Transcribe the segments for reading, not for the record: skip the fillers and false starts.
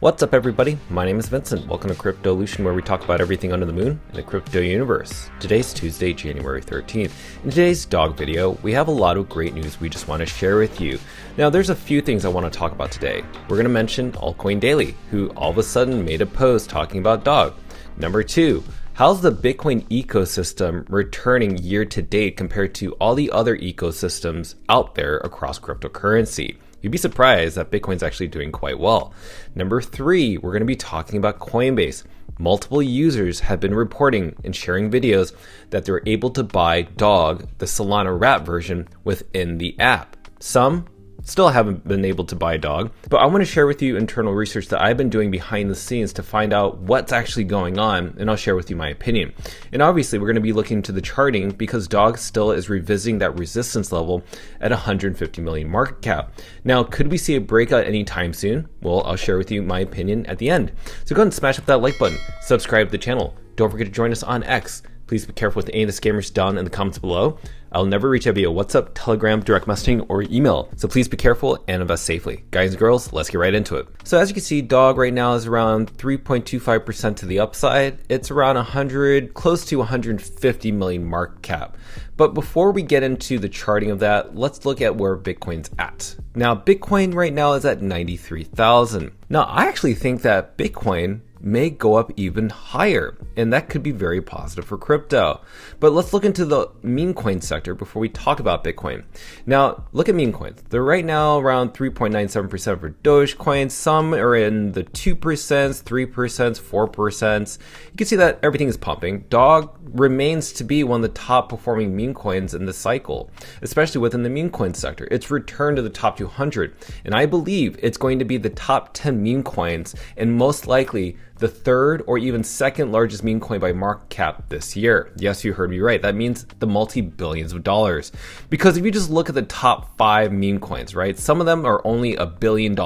What's up everybody, my name is Vincent. Welcome to Cryptolution, where we talk about everything under the moon in the crypto universe. Today's Tuesday, January 13th. In today's dog video, we have a lot of great news we just want to share with you. Now there's a few things I want to talk about today. We're going to mention AltcoinDaily, who all of a sudden made a post talking about dog. Number 2, how's the Bitcoin ecosystem returning year to date compared to all the other ecosystems out there across cryptocurrency? You'd be surprised that Bitcoin's actually doing quite well. Number 3, we're going to be talking about Coinbase. Multiple users have been reporting and sharing videos that they're able to buy Dog, the Solana wrap version, within the app. Some still haven't been able to buy Dog, but I want to share with you internal research that I've been doing behind the scenes to find out what's actually going on, and I'll share with you my opinion. And obviously we're going to be looking into the charting because Dog still is revisiting that resistance level at 150 million market cap. Now, could we see a breakout anytime soon? Well, I'll share with you my opinion at the end. So go ahead and smash up that like button, subscribe to the channel. Don't forget to join us on X. Please be careful with any of the scammers down in the comments below. I'll never reach out via WhatsApp, Telegram, direct messaging, or email. So please be careful and invest safely. Guys and girls, let's get right into it. So as you can see, Dog right now is around 3.25% to the upside. It's around close to 150 million market cap. But before we get into the charting of that, let's look at where Bitcoin's at. Now, Bitcoin right now is at 93,000. Now, I actually think that Bitcoin may go up even higher, and that could be very positive for crypto. But let's look into the meme coin sector before we talk about Bitcoin. Now, look at meme coins. They're right now around 3.97% for Dogecoin. Some are in the 2%, 3%, 4%. You can see that everything is pumping. Dog remains to be one of the top performing meme coins in the cycle, especially within the meme coin sector. It's returned to the top 200, and I believe it's going to be the top 10 meme coins, and most likely the third or even second largest meme coin by market cap this year. Yes, you heard me right. That means the multi-billions of dollars. Because if you just look at the top 5 meme coins, right, some of them are only $1 billion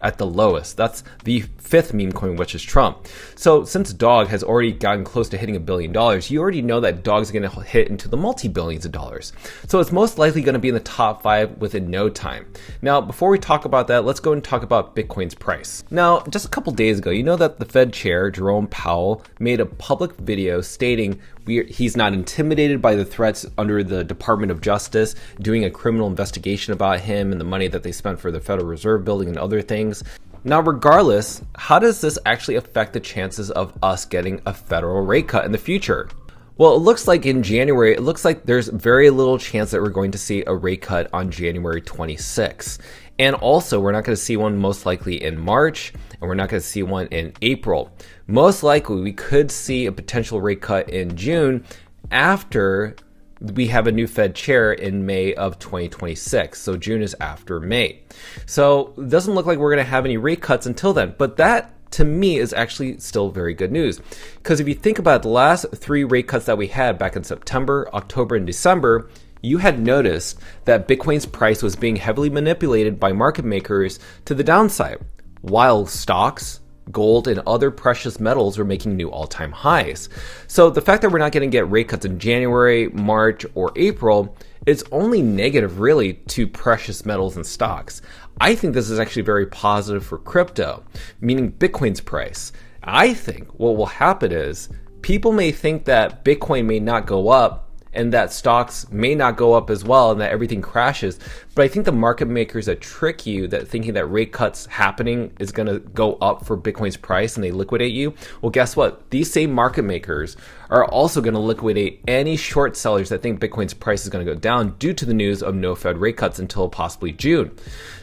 at the lowest. That's the 5th meme coin, which is Trump. So since Dog has already gotten close to hitting $1 billion, you already know that Dog's going to hit into the multi-billions of dollars. So it's most likely going to be in the top 5 within no time. Now, before we talk about that, let's go and talk about Bitcoin's price. Now, just a couple days ago, you know that the Fed chair, Jerome Powell, made a public video stating he's not intimidated by the threats under the Department of Justice doing a criminal investigation about him and the money that they spent for the Federal Reserve building and other things. Now, regardless, how does this actually affect the chances of us getting a federal rate cut in the future? Well, it looks like in January, it looks like there's very little chance that we're going to see a rate cut on January 26th. And also, we're not going to see one most likely in March, and we're not going to see one in April. Most likely, we could see a potential rate cut in June after we have a new Fed chair in May of 2026. So June is after May. So it doesn't look like we're going to have any rate cuts until then. But that, to me, is actually still very good news. Because if you think about the last 3 rate cuts that we had back in September, October, and December, you had noticed that Bitcoin's price was being heavily manipulated by market makers to the downside, while stocks, gold, and other precious metals were making new all-time highs. So the fact that we're not going to get rate cuts in January, March, or April is only negative really to precious metals and stocks. I think this is actually very positive for crypto, meaning Bitcoin's price. I think what will happen is people may think that Bitcoin may not go up and that stocks may not go up as well and that everything crashes. But I think the market makers that trick you, that thinking that rate cuts happening is going to go up for Bitcoin's price and they liquidate you, well, guess what? These same market makers are also going to liquidate any short sellers that think Bitcoin's price is going to go down due to the news of no Fed rate cuts until possibly June.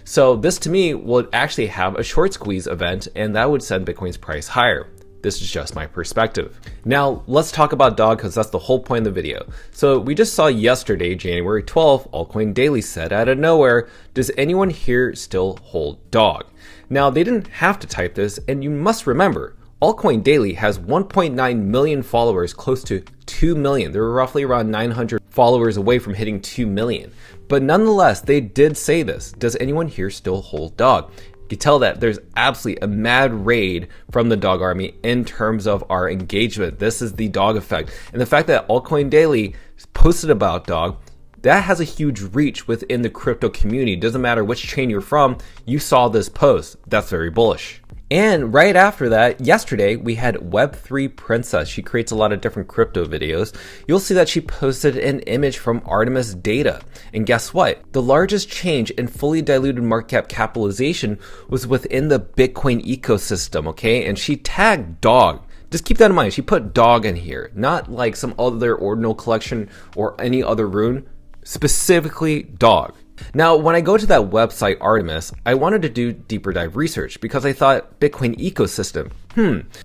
So this to me would actually have a short squeeze event, and that would send Bitcoin's price higher. This is just my perspective. Now, let's talk about Dog because that's the whole point of the video. So we just saw yesterday, January 12th, AltcoinDaily said out of nowhere, does anyone here still hold Dog? Now, they didn't have to type this, and you must remember, AltcoinDaily has 1.9 million followers, close to 2 million. They're roughly around 900 followers away from hitting 2 million. But nonetheless, they did say this. Does anyone here still hold Dog? You can tell that there's absolutely a mad raid from the Dog Army in terms of our engagement. This is the Dog effect. And the fact that AltcoinDaily posted about Dog, that has a huge reach within the crypto community. Doesn't matter which chain you're from, you saw this post. That's very bullish. And right after that, yesterday, we had Web3 Princess. She creates a lot of different crypto videos. You'll see that she posted an image from Artemis data. And guess what? The largest change in fully diluted market cap capitalization was within the Bitcoin ecosystem, okay? And she tagged dog. Just keep that in mind. She put dog in here, not like some other ordinal collection or any other rune, specifically dog. Now, when I go to that website, Artemis, I wanted to do deeper dive research because I thought Bitcoin ecosystem.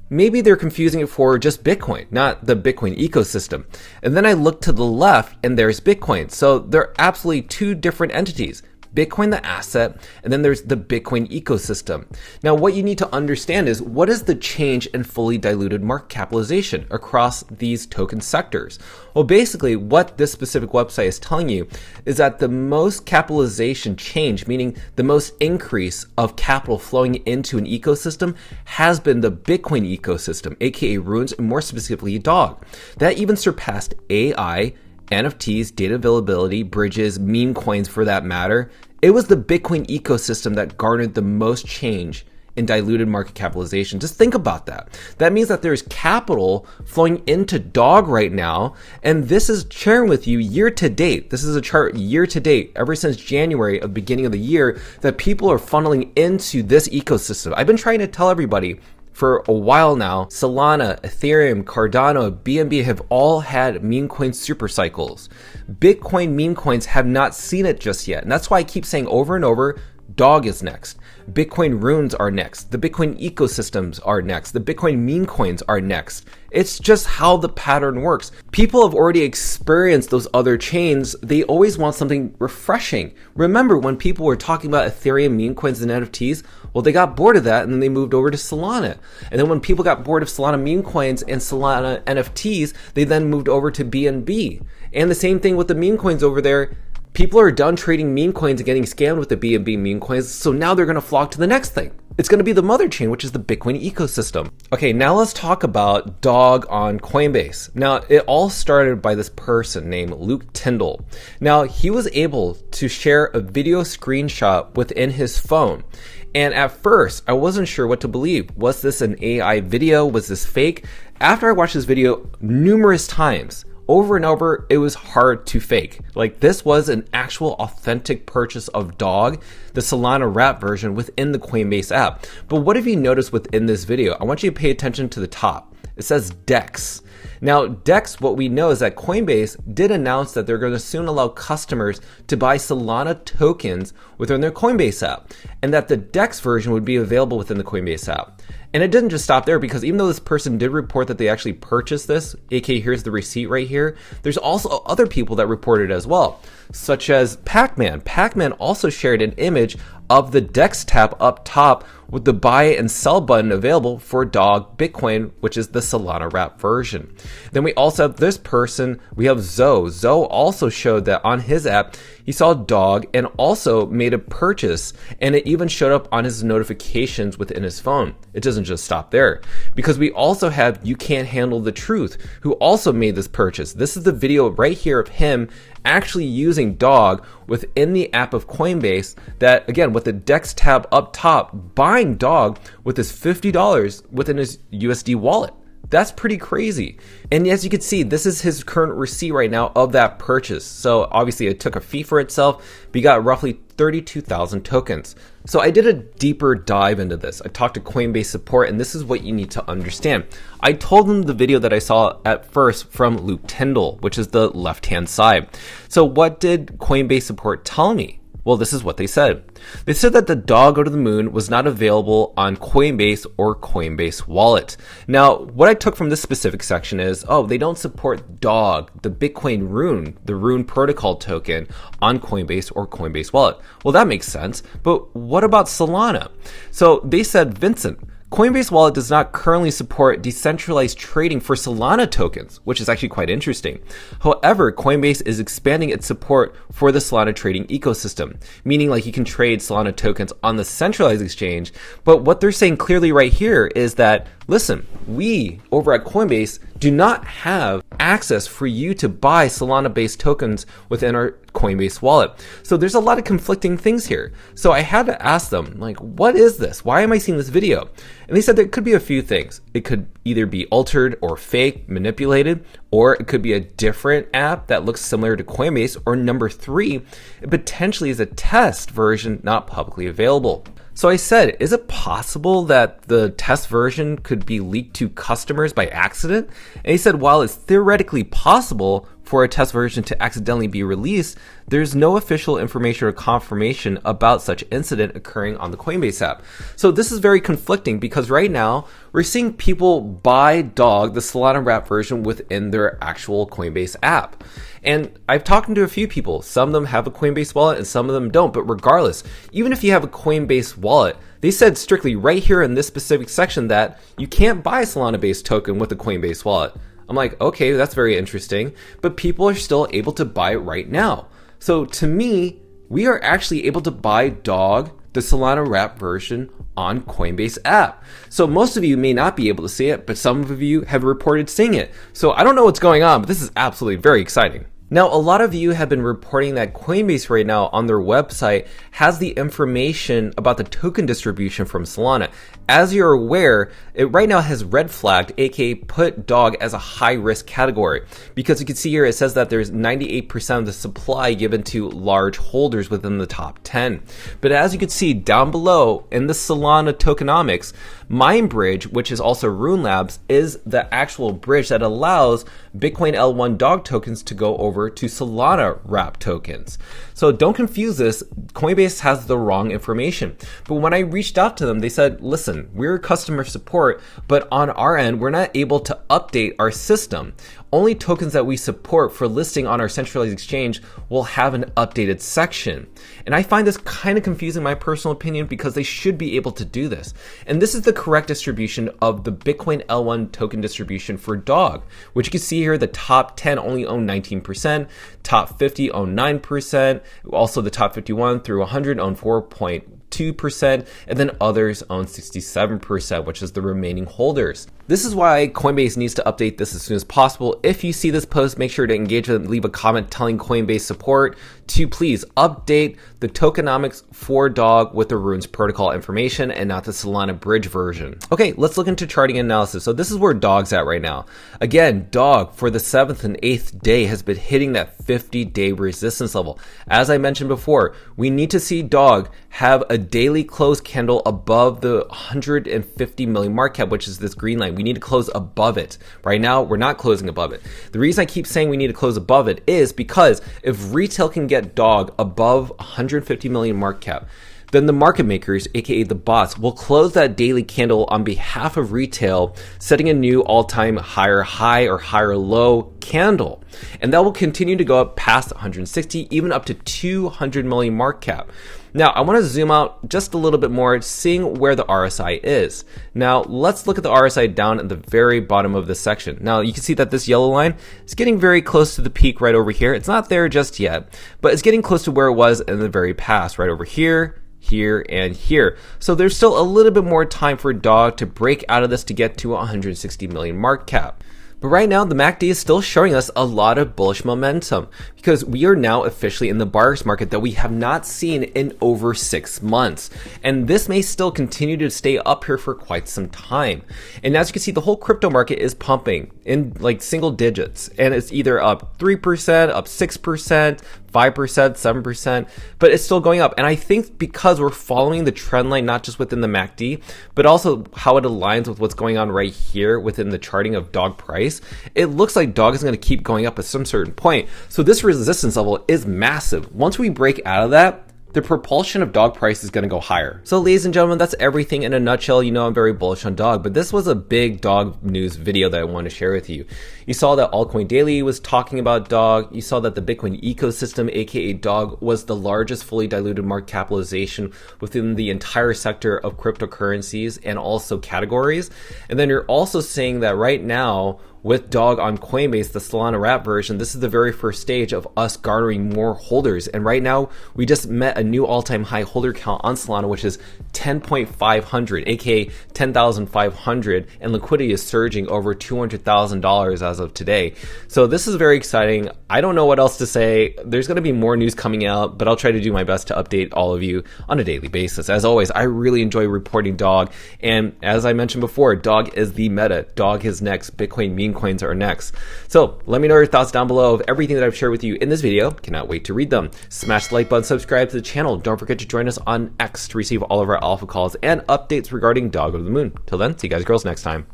Maybe they're confusing it for just Bitcoin, not the Bitcoin ecosystem. And then I looked to the left and there's Bitcoin. So they're absolutely two different entities. Bitcoin, the asset, and then there's the Bitcoin ecosystem. Now, what you need to understand is what is the change in fully diluted market capitalization across these token sectors? Well, basically, what this specific website is telling you is that the most capitalization change, meaning the most increase of capital flowing into an ecosystem, has been the Bitcoin ecosystem, aka runes, and more specifically, dog. That even surpassed AI, NFTs, data availability, bridges, meme coins for that matter. It was the Bitcoin ecosystem that garnered the most change in diluted market capitalization. Just think about that. That means that there's capital flowing into dog right now. And this is sharing with you year to date. This is a chart year to date, ever since January of beginning of the year, that people are funneling into this ecosystem. I've been trying to tell everybody for a while now, Solana, Ethereum, Cardano, BNB have all had meme coin super cycles. Bitcoin meme coins have not seen it just yet. And that's why I keep saying over and over, dog is next. Bitcoin runes are next. The Bitcoin ecosystems are next. The Bitcoin meme coins are next. It's just how the pattern works. People have already experienced those other chains. They always want something refreshing. Remember when people were talking about Ethereum meme coins and NFTs? Well, they got bored of that and then they moved over to Solana. And then when people got bored of Solana meme coins and Solana NFTs, they then moved over to BNB. And the same thing with the meme coins over there. People are done trading meme coins and getting scammed with the BNB meme coins, so now they're going to flock to the next thing. It's going to be the mother chain, which is the Bitcoin ecosystem. Okay, now let's talk about dog on Coinbase. Now, it all started by this person named Luke Tyndall. Now, he was able to share a video screenshot within his phone. And at first, I wasn't sure what to believe. Was this an AI video? Was this fake? After I watched this video numerous times, over and over, it was hard to fake. Like, this was an actual authentic purchase of dog, the Solana wrap version within the Coinbase app. But what have you noticed within this video? I want you to pay attention to the top. It says DEX. Now, DEX, what we know is that Coinbase did announce that they're going to soon allow customers to buy Solana tokens within their Coinbase app, and that the DEX version would be available within the Coinbase app. And it didn't just stop there, because even though this person did report that they actually purchased this, aka here's the receipt right here, there's also other people that reported as well, such as Pac-Man. Pac-Man also shared an image of the DEX tab up top with the buy and sell button available for dog Bitcoin, which is the Solana wrap version. Then we also have this person, we have Zoe. Zoe also showed that on his app, he saw dog and also made a purchase, and it even showed up on his notifications within his phone. It doesn't just stop there, because we also have You Can't Handle the Truth, who also made this purchase. This is the video right here of him actually using dog within the app of Coinbase, that again, with the DEX tab up top, buying dog with his $50 within his USD wallet. That's pretty crazy. And as you can see, this is his current receipt right now of that purchase. So obviously it took a fee for itself, but he got roughly 32,000 tokens. So I did a deeper dive into this. I talked to Coinbase support, and this is what you need to understand. I told them the video that I saw at first from Luke Tyndall, which is the left-hand side. So what did Coinbase support tell me? Well, this is what they said. They said that the dog go to the moon was not available on Coinbase or Coinbase Wallet. Now, what I took from this specific section is, they don't support dog, the Bitcoin rune, the rune protocol token on Coinbase or Coinbase Wallet. Well, that makes sense, but what about Solana? So they said, Vincent, Coinbase Wallet does not currently support decentralized trading for Solana tokens, which is actually quite interesting. However, Coinbase is expanding its support for the Solana trading ecosystem, meaning like you can trade Solana tokens on the centralized exchange. But what they're saying clearly right here is that, listen, we over at Coinbase do not have access for you to buy Solana-based tokens within our Coinbase wallet. So there's a lot of conflicting things here. So I had to ask them, like, what is this? Why am I seeing this video? And they said there could be a few things. It could either be altered or fake, manipulated, or it could be a different app that looks similar to Coinbase, or number three, it potentially is a test version not publicly available. So I said, is it possible that the test version could be leaked to customers by accident? And he said, while it's theoretically possible for a test version to accidentally be released, there's no official information or confirmation about such incident occurring on the Coinbase app. So this is very conflicting because right now we're seeing people buy DOG, the Solana wrap version, within their actual Coinbase app. And I've talked to a few people. Some of them have a Coinbase wallet and some of them don't. But regardless, even if you have a Coinbase wallet, they said strictly right here in this specific section that you can't buy a Solana-based token with a Coinbase wallet. I'm like, okay, that's very interesting, but people are still able to buy it right now. So to me, we are actually able to buy DOG, the Solana wrap version, on Coinbase app. So most of you may not be able to see it, but some of you have reported seeing it. So I don't know what's going on, but this is absolutely very exciting. Now, a lot of you have been reporting that Coinbase right now on their website has the information about the token distribution from Solana. As you're aware, it right now has red flagged, aka put DOG as a high risk category. Because you can see here, it says that there's 98% of the supply given to large holders within the top 10. But as you can see down below in the Solana tokenomics, MineBridge, which is also Rune Labs, is the actual bridge that allows Bitcoin L1 DOG tokens to go over to Solana wrap tokens. So don't confuse this. Coinbase has the wrong information. But when I reached out to them, they said, listen, we're customer support, but on our end, we're not able to update our system. Only tokens that we support for listing on our centralized exchange will have an updated section. And I find this kind of confusing, my personal opinion, because they should be able to do this. And this is the correct distribution of the Bitcoin L1 token distribution for DOG, which you can see here, the top 10 only own 19%, top 50 own 9%, also the top 51 through 100 own 4.2%, and then others own 67%, which is the remaining holders. This is why Coinbase needs to update this as soon as possible. If you see this post, make sure to engage with them, leave a comment telling Coinbase support to please update the tokenomics for DOG with the Runes protocol information and not the Solana bridge version. Okay, let's look into charting analysis. So this is where DOG's at right now. Again, DOG for the 7th and 8th day has been hitting that 50-day resistance level. As I mentioned before, we need to see DOG have a daily close candle above the 150 million market cap, which is this green line. We need to close above it. Right now, we're not closing above it. The reason I keep saying we need to close above it is because if retail can get DOG above 150 million market cap, then the market makers, aka the bots, will close that daily candle on behalf of retail, setting a new all-time higher high or higher low candle. And that will continue to go up past 160, even up to 200 million market cap. Now, I want to zoom out just a little bit more, seeing where the RSI is. Now, let's look at the RSI down at the very bottom of this section. Now, you can see that this yellow line is getting very close to the peak right over here. It's not there just yet, but it's getting close to where it was in the very past, right over here, here, and here. So there's still a little bit more time for DOG to break out of this to get to 160 million market cap. But right now, the MACD is still showing us a lot of bullish momentum because we are now officially in the buyer's market that we have not seen in over 6 months. And this may still continue to stay up here for quite some time. And as you can see, the whole crypto market is pumping in like single digits. And it's either up 3%, up 6%, 5%, 7%, but it's still going up. And I think because we're following the trend line, not just within the MACD, but also how it aligns with what's going on right here within the charting of DOG price, it looks like DOG is going to keep going up at some certain point. So this resistance level is massive. Once we break out of that, the propulsion of DOG price is going to go higher. So ladies and gentlemen, that's everything in a nutshell. You know I'm very bullish on DOG, but this was a big DOG news video that I want to share with you. You saw that AltcoinDaily was talking about DOG. You saw that the Bitcoin ecosystem, aka DOG, was the largest fully diluted market capitalization within the entire sector of cryptocurrencies and also categories. And then you're also saying that right now, with Dog on Coinbase, the Solana wrap version, this is the very first stage of us garnering more holders. And right now, we just met a new all-time high holder count on Solana, which is 10,500, aka 10,500, and liquidity is surging over $200,000 as of today. So this is very exciting. I don't know what else to say. There's going to be more news coming out, but I'll try to do my best to update all of you on a daily basis. As always, I really enjoy reporting Dog, and as I mentioned before, Dog is the meta. Dog is next. Bitcoin meme coins are next. So let me know your thoughts down below of everything that I've shared with you in this video. Cannot wait to read them. Smash the like button, subscribe to the channel. Don't forget to join us on X to receive all of our alpha calls and updates regarding Dog of the Moon. Till then, see you guys girls next time.